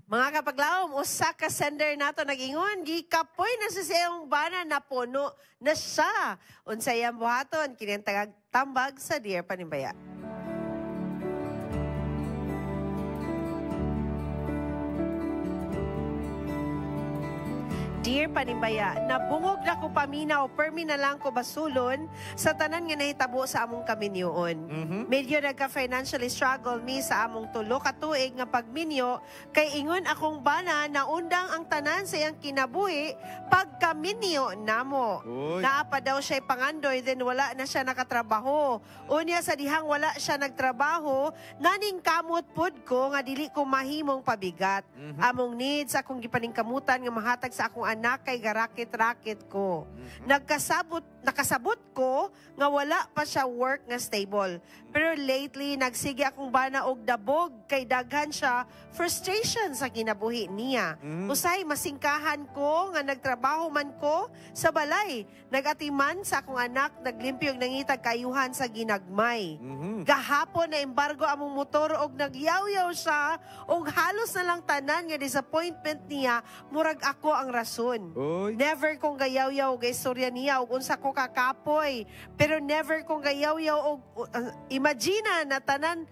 Mga kapaglaom, usa ka sender nato nag-ingon, gikapoy na sa siyang bana na puno na siya. Unsayang buhaton, kinang tambag sa Dear Panimbaya. Dear Panimbaya, nabungog na ko paminaw, permi na lang ko basulon sa tanan nga nahitabo sa among kaminyoon. Medyo nagka-financially struggle mi sa among tulo katuig nga pagminyo, kay ingon akong bana na undang ang tanan sa iyang kinabuhi pagkaminyo namo. Naapa daw siya pangandoy, then wala na siya nakatrabaho. Unya sa dihang wala siya nagtrabaho, nganing kamot pod ko nga dili ko mahimong pabigat. Among needs akong gipaningkamutan nga mahatag sa akong anak kay garakit-rakit ko. Nakasabot ko nga wala pa siya work nga stable. Pero lately, nagsige akong bana og dabog kay daghan siya frustration sa kinabuhi niya. Usay, masingkahan ko nga nagtrabaho man ko sa balay. Nagatiman sa akong anak, naglimpyo og nangitag kayuhan sa ginagmay. Gahapon na embargo among motor og nagyaw-yaw siya og halos na lang tanan nga disappointment niya, murag ako ang rason. Never kong gayaw-yaw og istorya niya og unsa ko kakapoy. Pero never kong gayaw-yaw og imagina na tanan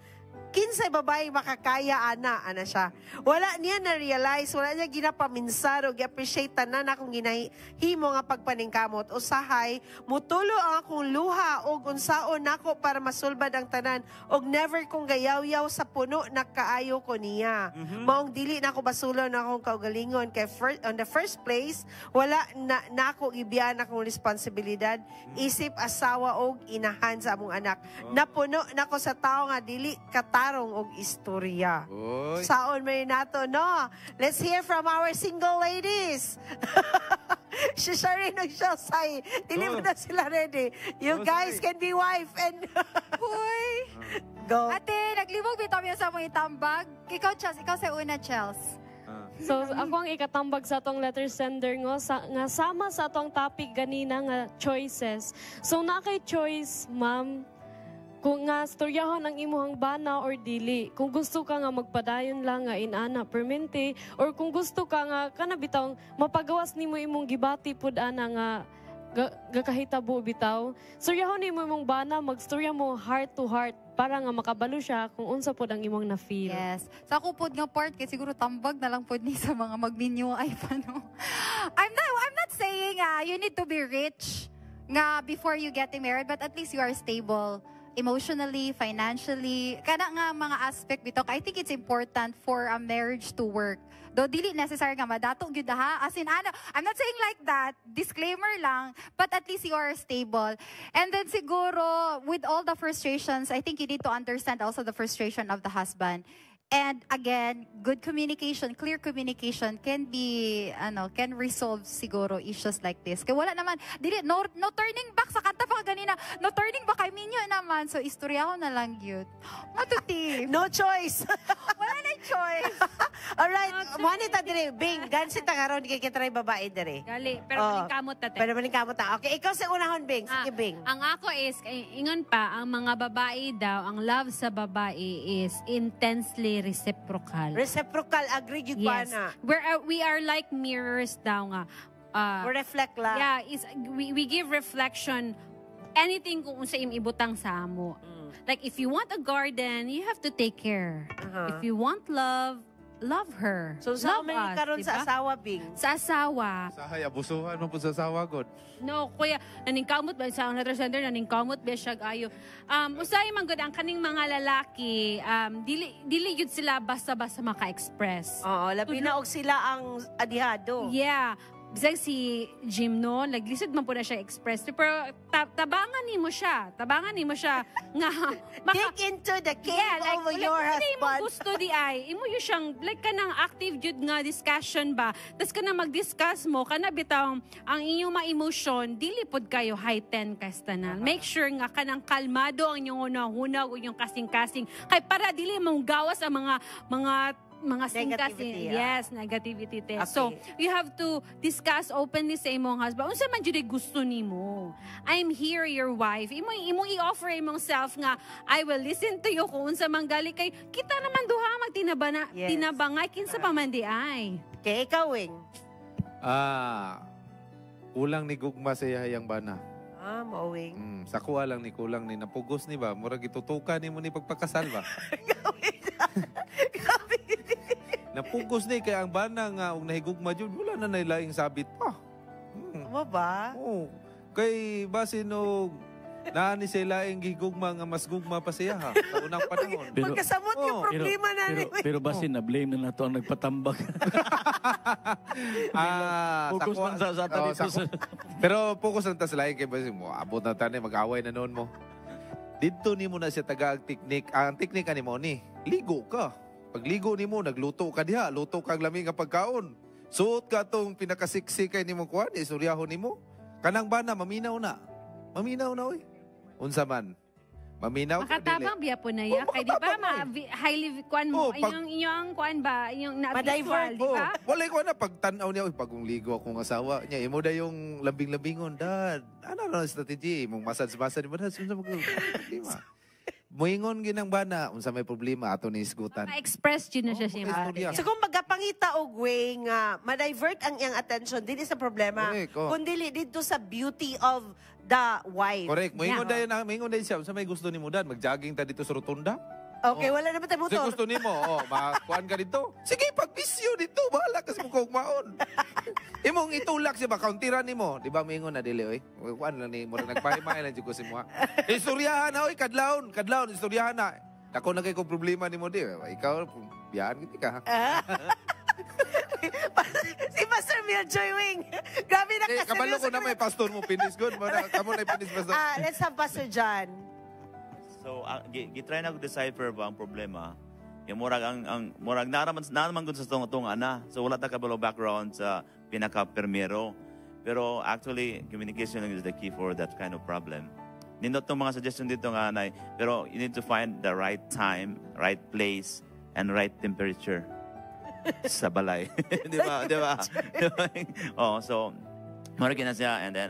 kinsay babae makakaya ana siya. Wala niya na-realize, wala niya ginapaminsar o gi-appreciate tanan akong ginahimo nga pagpaningkamot. Usahay, mutulo ang akong luha o unsaon nako para masulbad ang tanan og never kong gayaw-yaw sa puno na kaayo ko niya. Maong dili na ako basulon na akong kaugalingon kay on the first place, wala na ako ibiyan akong responsibilidad, isip asawa og inahan sa among anak. Napuno nako sa tao nga dili tarong og istorya. Saon may nato, no? Let's hear from our single ladies. Si Shari nag-shosay. Dili mo na sila ready. You guys can be wife and... Hoy! Go. Ate, naglibog bitaw mo sa mga itambag. Ikaw, Chels. Ikaw sa una, Chels. So, ako ang ikatambag sa atong letter sender nga sama sa atong topic ganina nga choices. So, na kay choice, ma'am, kung nga storyahon ang imuhang bana or dili, kung gusto ka nga magpadayon lang nga inana permente, or kung gusto ka nga kanabitaw mapagawas nimo imong gibati pud ana nga gakahitabo bitaw, storyahon nimo imong bana, magstorya mo heart to heart para nga makabalo siya kung unsa pod ang imong na-feel. Yes. Sa ako pod nga part, kaya siguro tambag na lang pod ni sa mga magminyo ay paano. I'm not saying you need to be rich nga before you getting married, but at least you are stable emotionally, financially, kana nga mga aspect bito. I think it's important for a marriage to work. Though dili necessary nga madatong gyud ha. As in, I'm not saying like that. Disclaimer lang. But at least you are stable. And then siguro, with all the frustrations, I think you need to understand also the frustration of the husband. And again, good communication, clear communication can be, can resolve siguro issues like this. Kaya wala naman, no turning back sa kanta pa ganina. No turning back kay minyo naman. So, istorya ko na lang yun. Matuti. No choice. Wala na choice. Alright, monita dire. Bing, gansit ang aron kay kitry babae dire. Gali, pero maningkamot tate. Pero maningkamot ta. Okay, ikaw sa unahon, Bing. Sige, Bing. Ang ako is, ingon pa, ang mga babae daw, ang love sa babae is intensely reciprocal. Reciprocal, agree yun ba Yes. na? We are like mirrors daw nga. We reflect lang. Yeah, we give reflection anything kung unsa im ibutang sa amo. Like if you want a garden, you have to take care. If you want love, love her. So sa love may us, karon diba? sa asawa, Bing? Sa asawa. Sahay, abusuhan mo po sa asawa, God. No, kuya, naningkamot ba sa letter sender, naningkamot ba siya ayo. Usay man gud ang kaning mga lalaki, dili yun sila basta-basta maka-express. Oo, labi na og sila ang adihado. Yeah. Bisag si Jim no, naglisod man po na siya express. Pero tabangan ni mo siya. Tabangan ni mo siya nga Dig into the cave of your Hindi mo husband. gusto di ay. Imo yung siyang, like ka ng active jud nga discussion ba. Tapos ka na mag-discuss mo, ka na bitaw ang inyong ma-emotion, dili pod kayo high 10 kastanan. Make sure nga ka ng kalmado ang inyong hunahunag o inyong kasing-kasing. Kay para dili mong gawas ang mga mga singkas. Negativity, Yes, negativity test. Okay. So, you have to discuss openly sa imong husband. Unsa man jud gusto nimo? I'm here, your wife. Imong i-offer imong self nga, I will listen to you kung unsa man gali kay kita naman duha Yes. tinabangay kinsa pa man di ay. Okay, ikaw, Wing. Kulang ni gugma sa iyang bana. Mauwing. Sa kuha lang ni kulang ni napugos ni ba? Murag itutukan ni mo ni pagpakasal ba? Napugos ni kay ang bana nga og nahigugma jud wala na nailaing sabit pa. Tama ba? Oo. Kay basin og naani sa ilaing gigugma nga mas gugma pa siya ha sa unang panahon. Pero- Magkasamot yung Oh, problema na Pero basin na blame na nato ang nagpatambak. Focus kuha- lang sa Oo, dito sa... Pero focus lang ta sa lain kay basin mo abot na tani mag-away na noon mo. Dito ni mo na siya taga teknik. Ang teknik ani mo ni ligo ka. Pag ligo ni mo nagluto ka diha, luto kag lami nga pagkaon. Suot ka tong pinakasiksi kay nimo kuan, istoryahon nimo. Kanang bana maminaw na. Maminaw na oy. Unsa man? Maminaw ka dili. Makatabang biya po na ya. Kay di ba highly kuan mo, inyong kuan ba, inyong Ma-divert. na-visual, di ba? Wala ko na pagtanaw niya, uy, pag ligo akong asawa niya, imo da yung lambing-lambingon, dad. Ano na strategy? Mong massage-massage, di ba? Unsa mo problema? Muingon ginang bana, unsa may problema ato ni isgutan. Ma-express yun na siya siya. istorya. So kung magapangita og way nga ma-divert ang iyang attention dili sa problema, Correct, oh. kundi dito sa beauty of the wife. Correct. Muingon Yeah. dayon siya, unsa may gusto nimo dad? Mag-jogging ta dito sa rotunda? Okay, Oh. wala naman tayo Kasi motor. gusto nimo, makuan ka dito. Sige, pag-bisyo dito, bahala kasi mo kugmaon. Imong itulak siya ba, kauntiran nimo. Di ba, mingon na dili, oy. Kuan lang ni, mura nagpahimahin lang ko si mo. Istoryahan na, oy, kadlawon, istoryahan na. Ako na kay kong problema nimo di. Ikaw, biyahan kita ka. Si Pastor Miljoy Wing. Grabe na Eh, kabalo ko kaseryoso. na may pastor mo, finish good. Kamo na finish pastor. Let's have Pastor John. So, gitry na ko decipher ba ang problema. Yung murag naraman ko sa tong ana. So, wala ta kabalo background sa pinaka-permero. Pero actually, communication is the key for that kind of problem. Nindot tong mga suggestion dito nga, Nay. Pero you need to find the right time, right place, and right temperature sa balay. Di ba? Di ba? Oh, so, marami na siya. And then,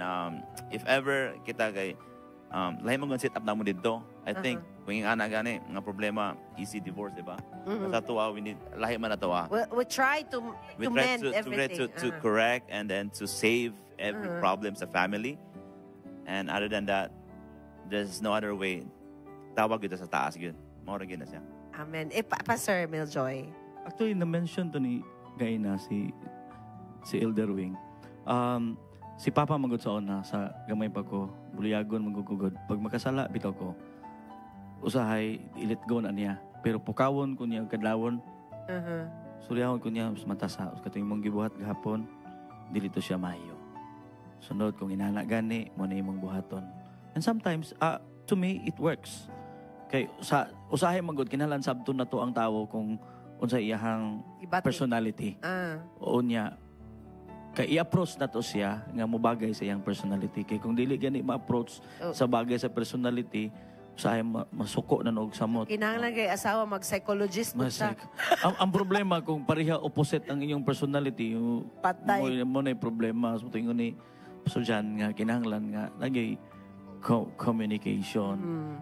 if ever kita kay, lahi mo set up na mo dito. I think, kung yung anak gani, nga problema, easy divorce, di ba? Sa tuwa, we need, lahi man na tuwa. We try to We try mend everything. to correct and then to save every problem sa family. And other than that, there's no other way. Tawag ito sa taas yun. Maura na siya. Amen. Pastor Miljoy. Actually, na-mention to ni Gaina si Elder Wing. Si Papa magod sa una, sa gamay pa ko, buliyagon magugugod. Pag makasala, bitaw ko, usahay, ilit go na niya. Pero pukawon ko niya, kadlawon, suryahon ko niya, matasa. Katong imong gibuhat gahapon, dilito siya mayo. Sunod, kung inana gani, mo na imong buhaton. And sometimes, to me, it works. Kay usahay magod, kinalan sabto na to ang tao kung unsa iyahang Ibati. personality. O niya, kay i-approach na to siya nga mobagay sa iyang personality. Kay kung dili gani ma-approach sa bagay sa personality, usahay masuko na og samot. Kinahanglan kay asawa mag-psychologist mo siya. ang problema kung pareha opposite ang inyong personality, Patay. mo na yung problema. So tingin ni Pastor John nga kinahanglan nga lagi communication.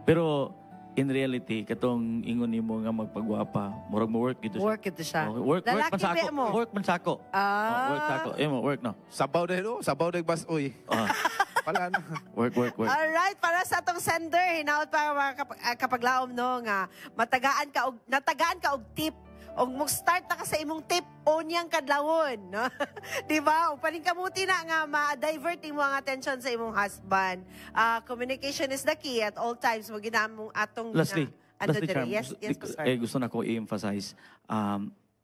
Pero in reality, katong ingon nimo nga magpagwapa, murag mo work gito siya. Work ito siya. Work Lalaki man sako. ba mo? Work man sako. Work sako. Work no. Sabaw dahil, sabaw dahil bas, uy. Pala na. Work. Alright, para sa atong sender, hinaot para mga kapaglaom no nga natagaan ka og tip og mo start na ka sa imong tip onyang kadlawon, no? Di ba? Og paningkamuti na nga ma-divert imo ang attention sa imong husband. Communication is the key at all times mo ginamong atong Lastly, Charm, yes, Pastor. gusto na ko i-emphasize,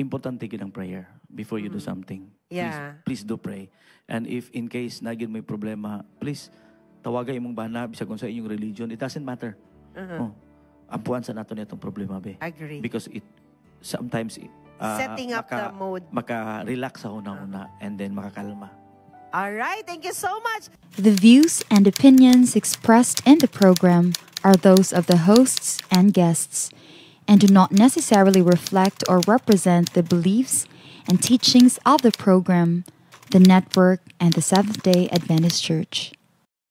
importante gid ang prayer before you do something. Yeah. Please do pray. And if in case nagid may problema, please tawagan imong bana bisag kung sa inyong religion. It doesn't matter. Ampuan sa nato nitong problema be. Agree. Because it sometimes Setting up the mode. Maka-relax sa una-una and then makakalma. All right, thank you so much. The views and opinions expressed in the program are those of the hosts and guests and do not necessarily reflect or represent the beliefs and teachings of the program, the network, and the Seventh-day Adventist Church.